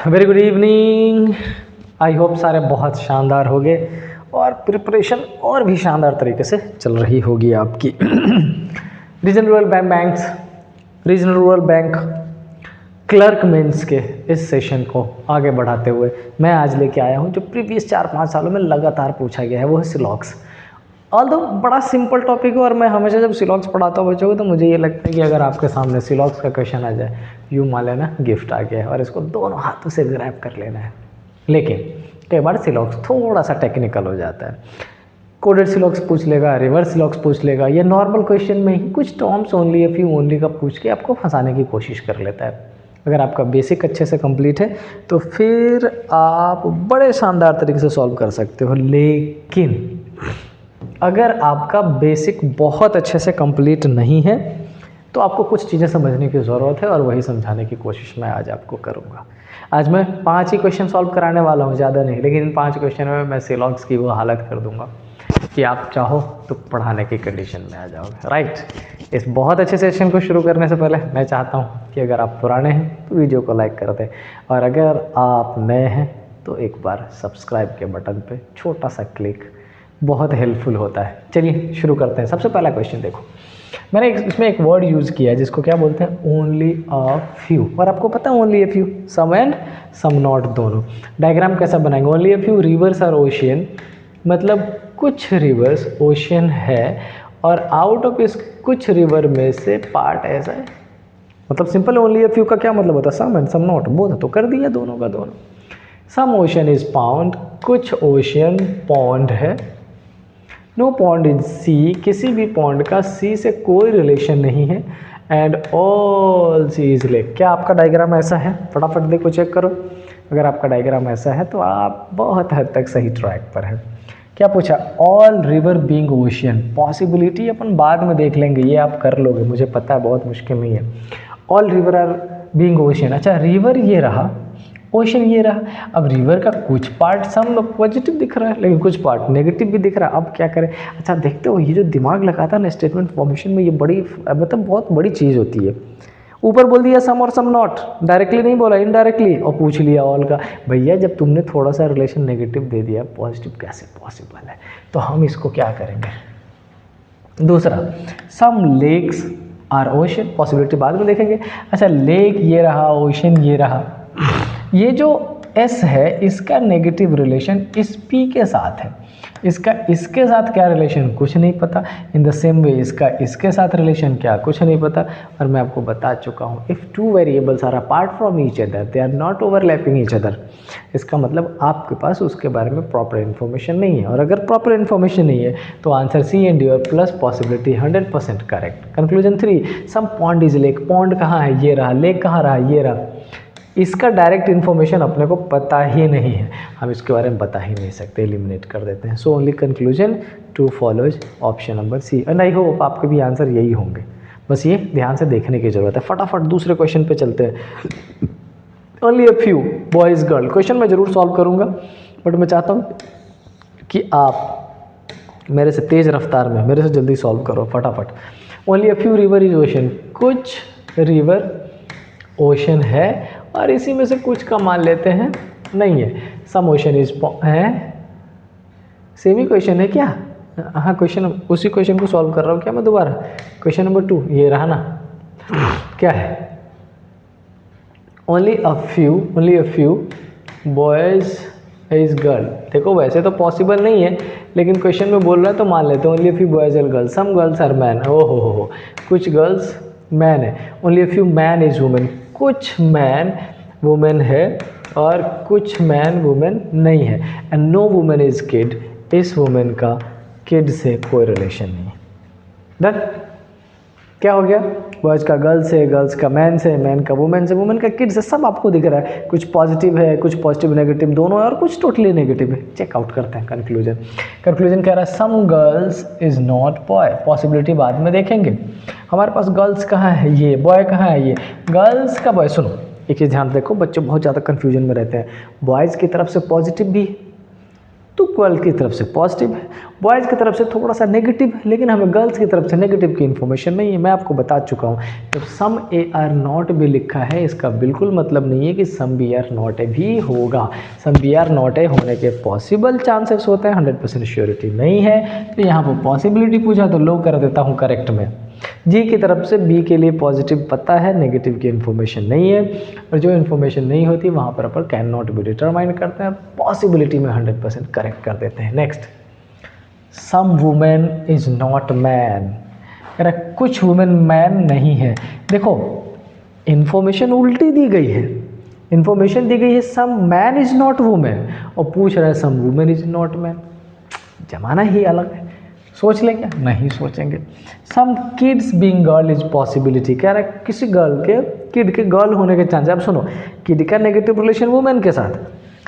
Very good evening. I hope सारे बहुत शानदार होंगे और प्रिपरेशन और भी शानदार तरीके से चल रही होगी आपकी। Regional rural bank clerk mains के इस सेशन को आगे बढ़ाते हुए मैं आज लेके आया हूँ जो प्रीवियस 4-5 सालों में लगातार पूछा गया है, वो है सिलॉक्स। ऑल्दो बड़ा सिंपल टॉपिक है और मैं हमेशा जब सिलॉक्स पढ़ाता हूँ बच्चों को तो मुझे ये लगता है कि अगर आपके सामने सिलॉक्स का क्वेश्चन आ जाए, यूँ मान लेना गिफ्ट आ गया है और इसको दोनों हाथों से ग्रैब कर लेना है। लेकिन कई बार सिलॉक्स थोड़ा सा टेक्निकल हो जाता है। कोडेड सिलॉक्स पूछ लेगा, रिवर्स सिलॉक्स पूछ लेगा, या नॉर्मल क्वेश्चन में ही कुछ टर्म्स ओनली या फ्यू ओनली का पूछ के आपको फंसाने की कोशिश कर लेता है। अगर आपका बेसिक अच्छे से कंप्लीट है तो फिर आप बड़े शानदार तरीके से सॉल्व कर सकते हो। लेकिन अगर आपका बेसिक बहुत अच्छे से कंप्लीट नहीं है तो आपको कुछ चीज़ें समझने की ज़रूरत है और वही समझाने की कोशिश मैं आज आपको करूँगा। आज मैं 5 ही क्वेश्चन सॉल्व कराने वाला हूँ, ज़्यादा नहीं, लेकिन इन 5 क्वेश्चन में मैं सिलॉक्स की वो हालत कर दूँगा कि आप चाहो तो पढ़ाने की कंडीशन में आ जाओगे। राइट। इस बहुत अच्छे सेशन को शुरू करने से पहले मैं चाहता हूँ कि अगर आप पुराने हैं तो वीडियो को लाइक कर दें और अगर आप नए हैं तो एक बार सब्सक्राइब के बटन पे छोटा सा क्लिक बहुत हेल्पफुल होता है। चलिए शुरू करते हैं। सबसे पहला क्वेश्चन देखो, मैंने इसमें एक वर्ड यूज़ किया है जिसको क्या बोलते हैं, ओनली अ फ्यू। और आपको पता है only a few, some and some not दोनों। डायग्राम कैसा बनाएंगे, ओनली अ फ्यू रिवर्स और ओशियन, मतलब कुछ रिवर्स ओशियन है और आउट ऑफ इस कुछ रिवर में से पार्ट ऐसा है। मतलब सिंपल ओनली अ फ्यू का क्या मतलब होता है, सम एंड सम नॉट, बोथ तो कर दिया दोनों का दोनों। सम ओशियन इज पाउंड, कुछ ओशियन पॉन्ड है। नो पॉन्ड इन सी, किसी भी पॉन्ड का सी से कोई रिलेशन नहीं है। And all sea is lake. क्या आपका डायग्राम ऐसा है? फटाफट देखो, चेक करो। अगर आपका डायग्राम ऐसा है तो आप बहुत हद तक सही ट्रैक पर है। क्या पूछा, all river being ocean. Possibility अपन बाद में देख लेंगे, ये आप कर लोगे, मुझे पता है बहुत मुश्किल नहीं है। All river are being ocean. अच्छा, रिवर ये रहा, ओशन ये रहा। अब रिवर का कुछ पार्ट सम पॉजिटिव दिख रहा है लेकिन कुछ पार्ट नेगेटिव भी दिख रहा है। अब क्या करें? अच्छा देखते हो, ये जो दिमाग लगाता है ना स्टेटमेंट फॉर्मेशन में, ये बड़ी मतलब बहुत बड़ी चीज़ होती है। ऊपर बोल दिया सम और सम नॉट, डायरेक्टली नहीं बोला, इनडायरेक्टली, और पूछ लिया ऑल का। भैया जब तुमने थोड़ा सा रिलेशन नेगेटिव दे दिया, पॉजिटिव कैसे पॉसिबल है? तो हम इसको क्या करेंगे। दूसरा, सम लेक्स आर ओशन, पॉसिबिलिटी बाद में देखेंगे। अच्छा, लेक ये रहा, ओशन ये रहा। ये जो S है इसका नेगेटिव रिलेशन इस P के साथ है, इसका इसके साथ क्या रिलेशन कुछ नहीं पता। इन द सेम वे इसका इसके साथ रिलेशन क्या, कुछ नहीं पता। और मैं आपको बता चुका हूँ, if two variables are apart from each other they are not overlapping each other. इसका मतलब आपके पास उसके बारे में प्रॉपर इन्फॉर्मेशन नहीं है, और अगर प्रॉपर इन्फॉर्मेशन नहीं है तो आंसर सी एंड डी और plus possibility 100% correct. Conclusion 3, some pond is lake. Pond कहाँ है? ये रहा। लेक कहाँ रहा? ये रहा। इसका डायरेक्ट इन्फॉर्मेशन अपने को पता ही नहीं है, हम इसके बारे में बता ही नहीं सकते, एलिमिनेट कर देते हैं। So only conclusion two follows option number C. And I hope आपके भी आंसर यही होंगे, बस ये ध्यान से देखने की ज़रूरत है। फटाफट दूसरे क्वेश्चन पे चलते हैं। Only a few boys girl. Question मैं ज़रूर सॉल्व करूँगा बट मैं चाहता हूँ कि आप मेरे से तेज़ रफ्तार में मेरे से जल्दी सॉल्व करो फटाफट। Only a few river is ocean, कुछ रिवर ओशन है और इसी में से कुछ का मान लेते हैं नहीं है। सम ओशन इज है, सेम ही क्वेश्चन है क्या? हाँ, क्वेश्चन उसी क्वेश्चन को सॉल्व कर रहा हूँ क्या मैं दोबारा। क्वेश्चन नंबर 2 ये रहा ना, क्या है? Only a few boys is girl. देखो वैसे तो पॉसिबल नहीं है लेकिन क्वेश्चन में बोल रहा है तो मान लेते हैं। Only a few boys are girls, some girls are man. ओ हो, कुछ गर्ल्स मैन है। Only a few man is women, कुछ मैन वुमेन है और कुछ मैन वुमेन नहीं है। And no women is kid, इस वुमेन का किड से कोई रिलेशन नहीं है। डन। क्या हो गया? बॉयज़ का गर्ल्स से, गर्ल्स का मैन से, मैन का वुमेन से, वुमेन का किड से, सब आपको दिख रहा है। कुछ पॉजिटिव है, कुछ पॉजिटिव नेगेटिव दोनों है और कुछ टोटली नेगेटिव है। चेकआउट करते हैं कंक्लूजन कह रहा है some girls is not boy. Possibility बाद में देखेंगे। हमारे पास गर्ल्स कहाँ है? ये। बॉय कहाँ है? ये। गर्ल्स का बॉय। सुनो एक चीज़ ध्यान देखो, बच्चे बहुत ज़्यादा कन्फ्यूजन में रहते हैं। बॉयज़ की तरफ से पॉजिटिव भी तो गर्ल की तरफ से पॉजिटिव है, बॉयज़ की तरफ से थोड़ा सा नेगेटिव है, लेकिन हमें गर्ल्स की तरफ से नेगेटिव की इन्फॉर्मेशन नहीं है। मैं आपको बता चुका हूँ, जब सम ए आर नॉट भी लिखा है इसका बिल्कुल मतलब नहीं है कि some B are not A भी होगा। Some B are not A होने के पॉसिबल चांसेस होते हैं, 100% श्योरिटी नहीं है। तो यहाँ पर पॉसिबिलिटी पूछा तो लो कर देता हूँ करेक्ट में। जी की तरफ से बी के लिए पॉजिटिव पता है, नेगेटिव की इन्फॉर्मेशन नहीं है, और जो इन्फॉर्मेशन नहीं होती वहाँ पर अपन कैन नॉट बी डिटरमाइन करते हैं, पॉसिबिलिटी में 100% करेक्ट कर देते हैं। Next, some women is not man, कुछ वुमेन मैन नहीं है। देखो इन्फॉर्मेशन उल्टी दी गई है, इन्फॉर्मेशन दी गई है some man is not women, और पूछ रहा है some women is not man, जमाना ही अलग है। सोच लें क्या? नहीं सोचेंगे। Some kids being girl is possibility, कह रहा है किसी गर्ल के, किड के गर्ल होने के चांस। अब सुनो, किड का नेगेटिव रिलेशन वुमेन के साथ,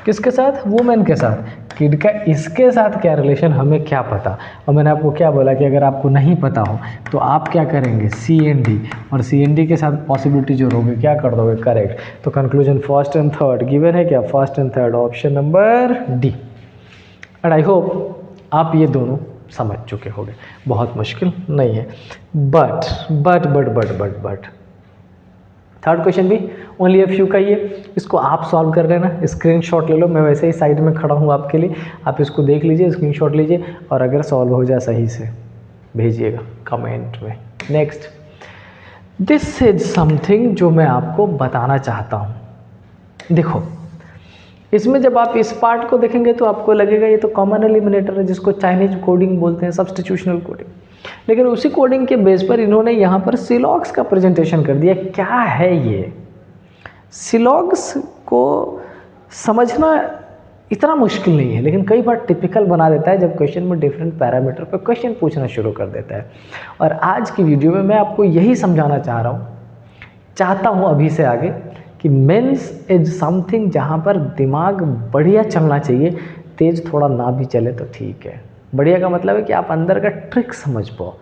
किसके साथ? वुमेन के साथ। किड का इसके साथ क्या रिलेशन हमें क्या पता। और मैंने आपको क्या बोला कि अगर आपको नहीं पता हो तो आप क्या करेंगे, सी एंड डी, और सी एंड डी के साथ पॉसिबिलिटी जोड़ोगे, क्या कर दोगे, करेक्ट। तो conclusion first and third given है क्या? First and third, option number D. And I hope आप ये दोनों समझ चुके होंगे, बहुत मुश्किल नहीं है। बट थर्ड क्वेश्चन भी ओनली अ फ्यू का ही है, इसको आप सॉल्व कर लेना, स्क्रीनशॉट ले लो, मैं वैसे ही साइड में खड़ा हूँ आपके लिए, आप इसको देख लीजिए, स्क्रीनशॉट लीजिए, और अगर सॉल्व हो जाए सही से भेजिएगा कमेंट में। नेक्स्ट, दिस इज समथिंग जो मैं आपको बताना चाहता हूँ। देखो इसमें जब आप इस पार्ट को देखेंगे तो आपको लगेगा ये तो कॉमन एलिमिनेटर है, जिसको चाइनीज कोडिंग बोलते हैं, सब्स्टिट्यूशनल कोडिंग। लेकिन उसी कोडिंग के बेस पर इन्होंने यहाँ पर सिलॉग्स का प्रेजेंटेशन कर दिया। क्या है ये? सिलॉग्स को समझना इतना मुश्किल नहीं है, लेकिन कई बार टिपिकल बना देता है जब क्वेश्चन में डिफरेंट पैरामीटर पर क्वेश्चन पूछना शुरू कर देता है। और आज की वीडियो में मैं आपको यही समझाना चाहता हूँ अभी से आगे कि मेंस इज समथिंग जहाँ पर दिमाग बढ़िया चलना चाहिए, तेज थोड़ा ना भी चले तो ठीक है। बढ़िया का मतलब है कि आप अंदर का ट्रिक समझ पाओ,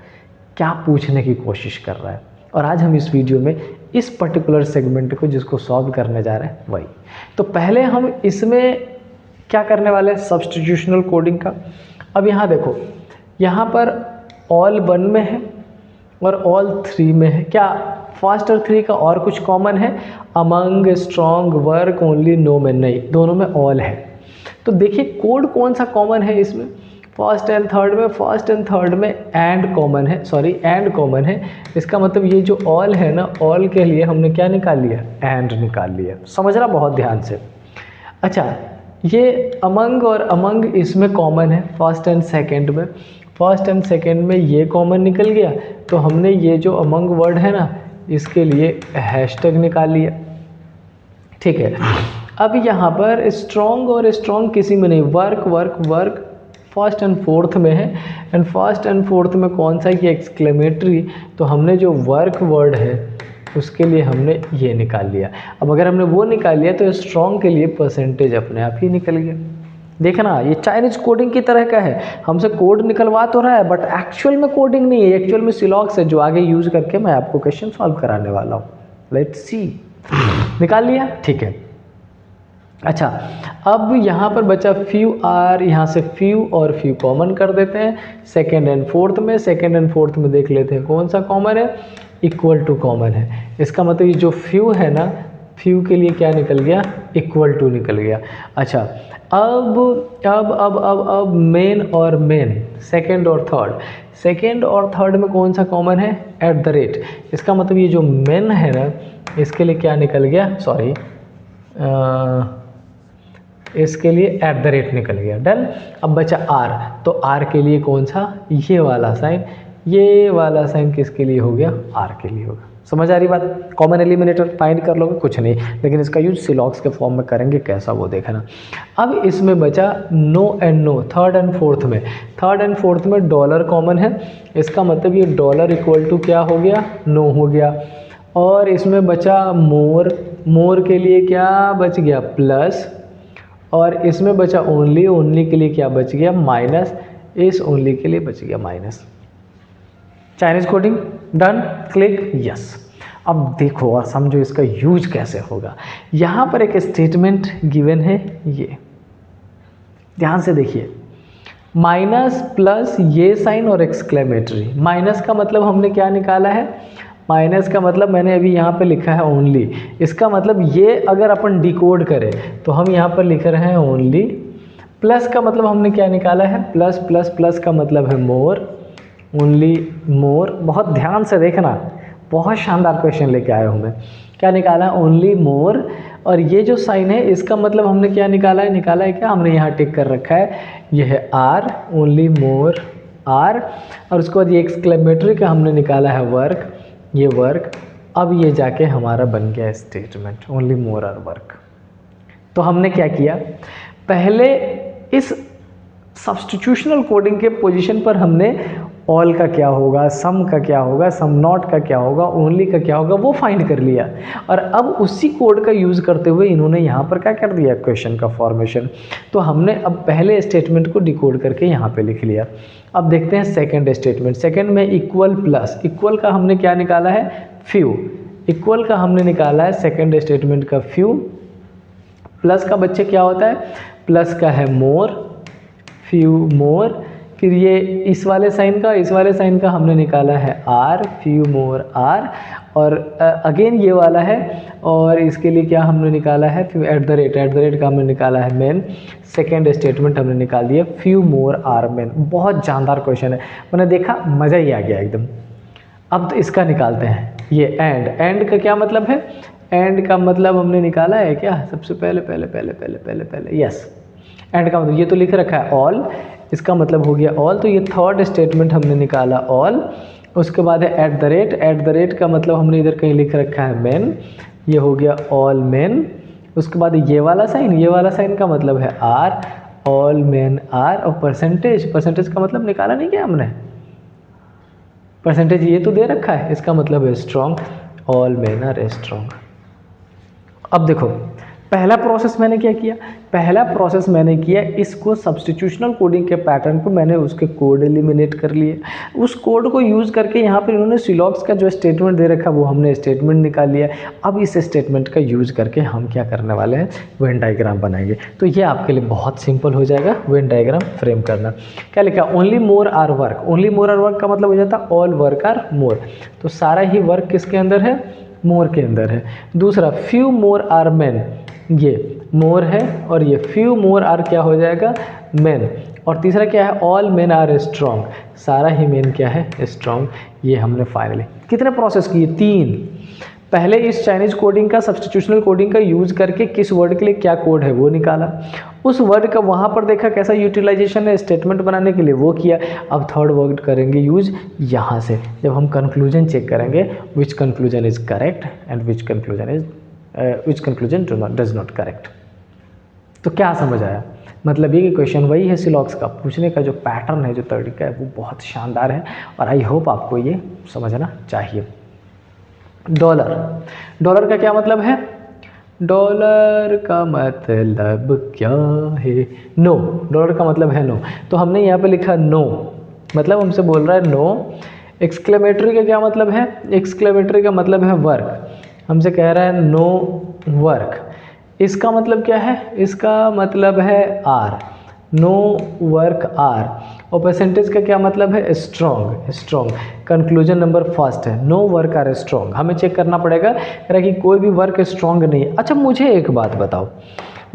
क्या पूछने की कोशिश कर रहा है। और आज हम इस वीडियो में इस पर्टिकुलर सेगमेंट को जिसको सॉल्व करने जा रहे हैं वही। तो पहले हम इसमें क्या करने वाले हैं, सब्स्टिट्यूशनल कोडिंग का। अब यहाँ देखो, यहाँ पर ऑल 1 में है और ऑल 3 में है। क्या फर्स्ट और 3 का और कुछ कॉमन है? Among, strong, work, only, no में नहीं, दोनों में ऑल है। तो देखिए कोड कौन सा कॉमन है इसमें, फर्स्ट एंड थर्ड में। फर्स्ट एंड थर्ड में एंड कॉमन है, एंड कॉमन है। इसका मतलब ये जो ऑल है ना, ऑल के लिए हमने क्या निकाल लिया, एंड निकाल लिया। समझना बहुत ध्यान से। अच्छा, ये अमंग और अमंग इसमें कॉमन है फर्स्ट एंड सेकेंड में। फर्स्ट एंड सेकेंड में ये कॉमन निकल गया, तो हमने ये जो अमंग वर्ड है ना, इसके लिए हैशटैग निकाल लिया। ठीक है। अब यहाँ पर स्ट्रॉन्ग और स्ट्रॉन्ग किसी में नहीं, वर्क फर्स्ट एंड फोर्थ में है। एंड फर्स्ट एंड फोर्थ में कौन सा, ये एक्सक्लेमेटरी, तो हमने जो वर्क वर्ड है उसके लिए हमने ये निकाल लिया। अब अगर हमने वो निकाल लिया तो स्ट्रॉन्ग के लिए परसेंटेज अपने आप ही निकल गया। देखना ये चाइनीज कोडिंग की तरह का है, हमसे कोड निकलवा तो रहा है बट एक्चुअल में कोडिंग नहीं है, एक्चुअल में सिलॉग्स है जो आगे यूज करके मैं आपको क्वेश्चन सॉल्व कराने वाला हूँ। लेट्स सी, निकाल लिया, ठीक है। अच्छा, अब यहाँ पर बचा फ्यू आर, यहाँ से फ्यू और फ्यू कॉमन कर देते हैं सेकेंड एंड फोर्थ में। सेकेंड एंड फोर्थ में देख लेते हैं कौन सा कॉमन है, इक्वल टू कॉमन है। इसका मतलब ये जो फ्यू है ना, फ्यू के लिए क्या निकल गया, इक्वल टू निकल गया। अच्छा, अब मेन और मेन, सेकेंड और थर्ड। सेकेंड और थर्ड में कौन सा कॉमन है, एट द रेट। इसका मतलब ये जो मेन है ना, इसके लिए क्या निकल गया, सॉरी इसके लिए एट द रेट निकल गया। डन। अब बचा आर, तो आर के लिए कौन सा, ये वाला साइन, ये वाला साइन किसके लिए हो गया, आर के लिए होगा। समझ आ रही बात? कॉमन एलिमिनेटर फाइंड कर लोगे, कुछ नहीं, लेकिन इसका यूज सिलॉग्स के फॉर्म में करेंगे, कैसा वो देखना। अब इसमें बचा no and no, third and fourth में। थर्ड एंड फोर्थ में डॉलर कॉमन है, इसका मतलब ये डॉलर इक्वल टू क्या हो गया, नो हो गया। और इसमें बचा मोर, मोर के लिए क्या बच गया, प्लस। और इसमें बचा ओनली, ओनली के लिए क्या बच गया, माइनस। इस ओनली के लिए बच गया minus. Chinese coding done, click yes. अब देखो और समझो इसका यूज कैसे होगा। यहाँ पर एक स्टेटमेंट गिवन है, ये ध्यान से देखिए, माइनस प्लस ये साइन और एक्सक्लेमेटरी। माइनस का मतलब हमने क्या निकाला है, माइनस का मतलब मैंने अभी यहाँ पे लिखा है ओनली। इसका मतलब ये अगर अपन डिकोड करें तो हम यहाँ पर लिख रहे हैं ओनली। प्लस का मतलब हमने क्या निकाला है, प्लस प्लस प्लस का मतलब है मोर, ओनली मोर। बहुत ध्यान से देखना, बहुत शानदार क्वेश्चन लेके आया हूँ मैं। क्या निकाला है, ओनली मोर। और ये जो साइन है इसका मतलब हमने क्या निकाला है क्या, हमने यहाँ टिक कर रखा है, ये है आर, ओनली मोर आर। और उसके बाद ये एक्सक्लेमेटरी का हमने निकाला है वर्क, ये वर्क। अब ये जाके हमारा बन गया statement, only more are work. तो हमने क्या किया, पहले इस सब्स्टिट्यूशनल कोडिंग के पोजीशन पर हमने ऑल का क्या होगा, सम का क्या होगा, सम नॉट का क्या होगा, ओनली का क्या होगा, वो फाइंड कर लिया। और अब उसी कोड का यूज़ करते हुए इन्होंने यहाँ पर क्या कर दिया, क्वेश्चन का फॉर्मेशन। तो हमने अब पहले स्टेटमेंट को डिकोड करके यहाँ पे लिख लिया। अब देखते हैं सेकंड स्टेटमेंट। सेकंड में इक्वल प्लस, इक्वल का हमने क्या निकाला है, फ्यू। इक्वल का हमने निकाला है सेकंड स्टेटमेंट का फ्यू। प्लस का बच्चे क्या होता है, प्लस का है मोर, फ्यू मोर। फिर ये इस वाले साइन का हमने निकाला है आर, फ्यू मोर आर। और अगेन ये वाला है, और इसके लिए क्या हमने निकाला है, फ्यू एट द रेट का हमने निकाला है मेन। सेकेंड स्टेटमेंट हमने निकाल दिया फ्यू मोर आर मेन। बहुत जानदार क्वेश्चन है, मैंने देखा मज़ा ही आ गया एकदम। अब तो इसका निकालते हैं, ये एंड का क्या मतलब है, एंड का मतलब हमने निकाला है क्या, सबसे पहले यस, एंड का मतलब ये तो लिख रखा है ऑल, इसका मतलब हो गया ऑल। तो ये थर्ड स्टेटमेंट हमने निकाला ऑल। उसके बाद है एट द रेट का मतलब हमने इधर कहीं लिख रखा है मेन, ये हो गया ऑल मेन। उसके बाद ये वाला साइन का मतलब है आर, ऑल मेन आर। और परसेंटेज का मतलब निकाला नहीं क्या हमने, परसेंटेज ये तो दे रखा है, इसका मतलब है strong, all men are strong. अब देखो पहला प्रोसेस मैंने क्या किया, पहला प्रोसेस मैंने किया इसको सब्स्टिट्यूशनल कोडिंग के पैटर्न को मैंने उसके कोड एलिमिनेट कर लिए। उस कोड को यूज़ करके यहाँ पर इन्होंने सिलॉक्स का जो स्टेटमेंट दे रखा वो हमने स्टेटमेंट निकाल लिया। अब इस स्टेटमेंट का यूज़ करके हम क्या करने वाले हैं, वेन डायग्राम बनाएंगे। तो ये आपके लिए बहुत सिंपल हो जाएगा वेन डायग्राम फ्रेम करना। क्या लिखा, only more are work. Only more are work का मतलब हो जाता है ऑल वर्क आर मोर। तो सारा ही वर्क किसके अंदर है, मोर के अंदर है। दूसरा फ्यू मोर आर मेन, ये मोर है, और ये फ्यू मोर आर क्या हो जाएगा, मेन। और तीसरा क्या है, ऑल मेन आर स्ट्रॉन्ग, सारा ही मेन क्या है, स्ट्रॉन्ग। ये हमने फाइनली कितने प्रोसेस किए, 3। पहले इस चाइनीज कोडिंग का, सब्स्टिट्यूशनल कोडिंग का यूज़ करके किस वर्ड के लिए क्या कोड है वो निकाला। उस वर्ड का वहाँ पर देखा कैसा यूटिलाइजेशन है स्टेटमेंट बनाने के लिए, वो किया। अब थर्ड वर्ड करेंगे यूज यहाँ से, जब हम कंक्लूजन चेक करेंगे, which conclusion is correct and which conclusion does not correct. तो क्या समझ आया, मतलब ये कि क्वेश्चन वही है सिलॉक्स का, पूछने का जो पैटर्न है, जो तरीका है, वो बहुत शानदार है। और आई होप आपको ये समझना चाहिए। डॉलर का क्या मतलब है, डॉलर का मतलब क्या है, नो। डॉलर का मतलब है नो, तो हमने यहाँ पे लिखा नो, मतलब हमसे बोल रहा है नो। एक्सक्लेमेटरी का क्या मतलब है, एक्सक्लेमेटरी का मतलब है वर्क, हमसे कह रहा है नो वर्क। इसका मतलब क्या है, इसका मतलब है आर, नो वर्क आर। और परसेंटेज का क्या मतलब है, स्ट्रॉन्ग। कंक्लूजन नंबर फर्स्ट है, नो वर्क आर स्ट्रॉन्ग। हमें चेक करना पड़ेगा कि कोई भी वर्क स्ट्रॉन्ग नहीं है। अच्छा मुझे एक बात बताओ,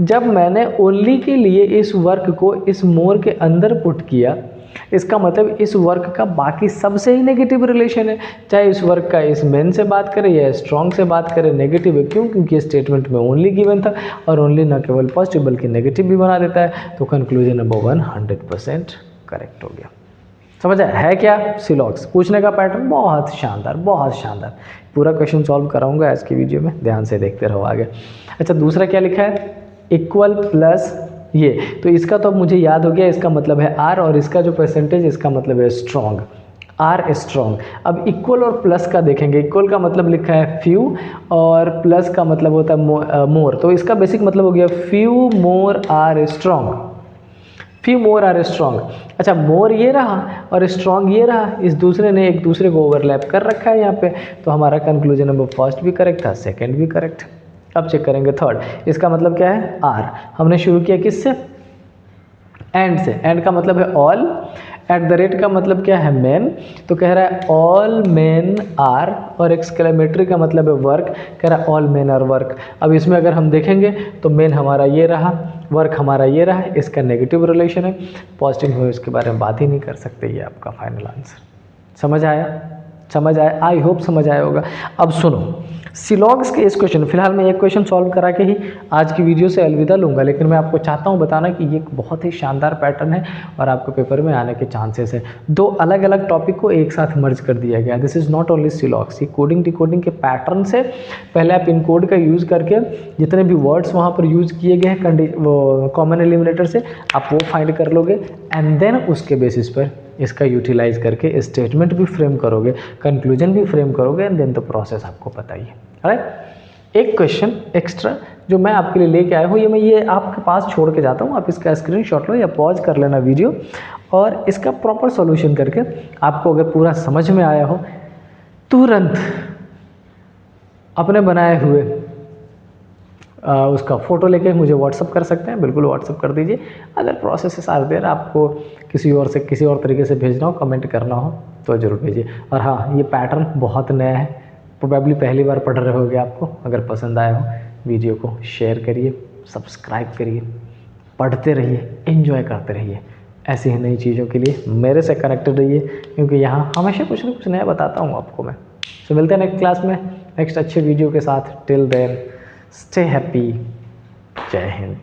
जब मैंने ओनली के लिए इस वर्क को इस मोर के अंदर पुट किया, इसका मतलब इस वर्क का बाकी सबसे ही नेगेटिव रिलेशन है। चाहे इस वर्क का इस मेन से बात करें या स्ट्रॉन्ग से बात करें, नेगेटिव है। क्यों, क्योंकि स्टेटमेंट में ओनली गिवन था, और ओनली न केवल पॉजिटिव बल्कि नेगेटिव भी बना देता है। तो कंक्लूजन नंबर 1 100% करेक्ट हो गया। समझ आया है क्या, सिलॉक्स पूछने का पैटर्न बहुत शानदार, बहुत शानदार। पूरा क्वेश्चन सॉल्व कराऊंगा आज की वीडियो में, ध्यान से देखते रहो आगे। अच्छा दूसरा क्या लिखा है, इक्वल प्लस ये, तो इसका तो अब मुझे याद हो गया, इसका मतलब है आर, और इसका जो परसेंटेज इसका मतलब है स्ट्रॉन्ग, आर स्ट्रॉन्ग। अब इक्वल और प्लस का देखेंगे, इक्वल का मतलब लिखा है फ्यू, और प्लस का मतलब होता है मोर। तो इसका बेसिक मतलब हो गया few more are strong, few more are strong. अच्छा मोर ये रहा और स्ट्रॉन्ग ये रहा, इस दूसरे ने एक दूसरे को ओवरलैप कर रखा है यहाँ पे। तो हमारा कंक्लूजन नंबर फर्स्ट भी करेक्ट था, सेकंड भी करेक्ट। अब चेक करेंगे थर्ड, इसका मतलब क्या है, आर। हमने शुरू किया किससे, एंड से, एंड का मतलब है ऑल, एट द रेट का मतलब क्या है मैन, तो कह रहा है ऑल मैन आर, और एक्सक्लेमेटरी का मतलब है वर्क, कह रहा है ऑल मैन आर वर्क। अब इसमें अगर हम देखेंगे तो मैन हमारा ये रहा, वर्क हमारा ये रहा, इसका नेगेटिव रिलेशन है, पॉजिटिव है इसके बारे में बात ही नहीं कर सकते। ये आपका फाइनल आंसर। समझ आया? समझ आया? आई होप समझ आया होगा। अब सुनो सिलॉग्स के इस क्वेश्चन, फिलहाल मैं एक क्वेश्चन सॉल्व करा के ही आज की वीडियो से अलविदा लूँगा, लेकिन मैं आपको चाहता हूँ बताना कि ये एक बहुत ही शानदार पैटर्न है और आपके पेपर में आने के चांसेस है। दो अलग अलग टॉपिक को एक साथ मर्ज कर दिया गया। दिस इज़ नॉट ओनली सिलॉग्स, ये कोडिंग डिकोडिंग के पैटर्न से पहले आप इन कोड का यूज़ करके जितने भी वर्ड्स वहाँ पर यूज़ किए गए हैं वो कॉमन एलिमिनेटर से आप वो फाइंड कर लोगे, एंड देन उसके बेसिस पर इसका यूटिलाइज करके स्टेटमेंट भी फ्रेम करोगे, कंक्लूजन भी फ्रेम करोगे, एंड देन तो प्रोसेस आपको पता ही है। राइट, एक क्वेश्चन एक्स्ट्रा जो मैं आपके लिए लेके आया हूँ, ये आपके पास छोड़ के जाता हूँ, आप इसका स्क्रीनशॉट लो या पॉज कर लेना वीडियो, और इसका प्रॉपर सॉल्यूशन करके आपको अगर पूरा समझ में आया हो तुरंत अपने बनाए हुए उसका फ़ोटो लेके मुझे व्हाट्सअप कर सकते हैं, बिल्कुल व्हाट्सअप कर दीजिए। अगर प्रोसेस आर देर आपको किसी और तरीके से भेजना हो, कमेंट करना हो तो ज़रूर भेजिए। और हाँ, ये पैटर्न बहुत नया है, प्रोबेबली पहली बार पढ़ रहे होगे। आपको अगर पसंद आया हो वीडियो को शेयर करिए, सब्सक्राइब करिए, पढ़ते रहिए, एंजॉय करते रहिए। ऐसी ही नई चीज़ों के लिए मेरे से कनेक्टेड रहिए, क्योंकि यहाँ हमेशा कुछ ना कुछ नया बताता हूँ आपको मैं। तो मिलते हैं नेक्स्ट क्लास में नेक्स्ट अच्छे वीडियो के साथ। Till then stay happy. जय हिंद।